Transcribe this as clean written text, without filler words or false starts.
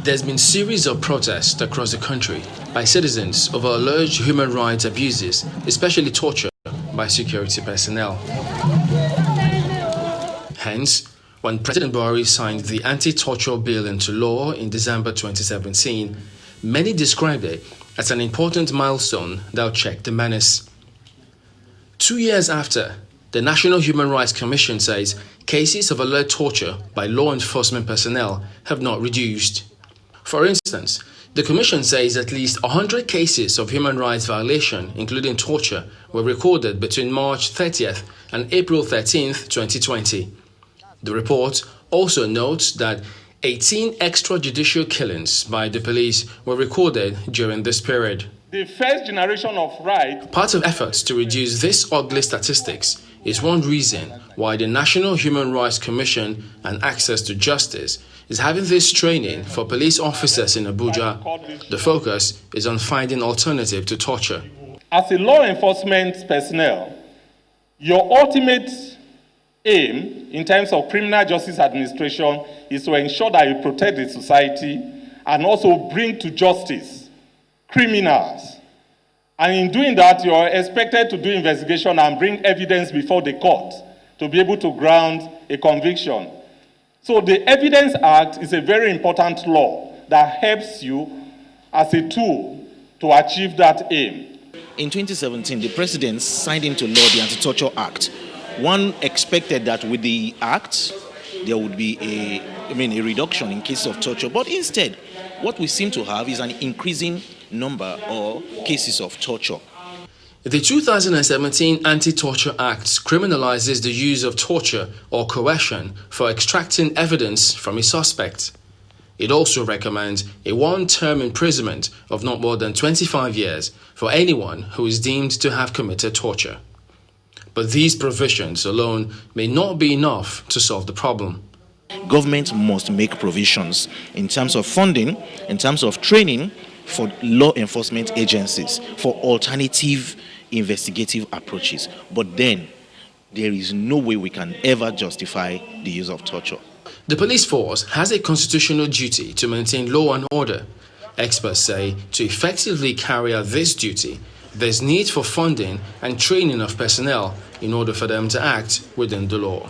There's been a series of protests across the country by citizens over alleged human rights abuses, especially torture by security personnel. Hence, when President Buhari signed the anti-torture bill into law in December 2017, many described it as an important milestone that would check the menace. 2 years after, the National Human Rights Commission says cases of alleged torture by law enforcement personnel have not reduced. For instance, the Commission says at least 100 cases of human rights violation, including torture, were recorded between March 30th and April 13th, 2020. The report also notes that 18 extrajudicial killings by the police were recorded during this period. The first generation of rights. Part of efforts to reduce these ugly statistics is one reason why the National Human Rights Commission and Access to Justice is having this training for police officers in Abuja. The focus is on finding alternative to torture. As a law enforcement personnel, your ultimate aim in terms of criminal justice administration is to ensure that you protect the society and also bring to justice criminals. And in doing that, you are expected to do investigation and bring evidence before the court to be able to ground a conviction. So the Evidence Act is a very important law that helps you as a tool to achieve that aim. In 2017, the president signed into law the Anti-Torture Act. One expected that with the act, there would be a reduction in cases of torture. But instead, what we seem to have is an increasing number of cases of torture. The 2017 Anti-Torture Act criminalizes the use of torture or coercion for extracting evidence from a suspect. It also recommends a one-term imprisonment of not more than 25 years for anyone who is deemed to have committed torture. But these provisions alone may not be enough to solve the problem. Government must make provisions in terms of funding, in terms of training for law enforcement agencies, for alternative investigative approaches. But then, there is no way we can ever justify the use of torture. The police force has a constitutional duty to maintain law and order. Experts say to effectively carry out this duty, there's need for funding and training of personnel in order for them to act within the law.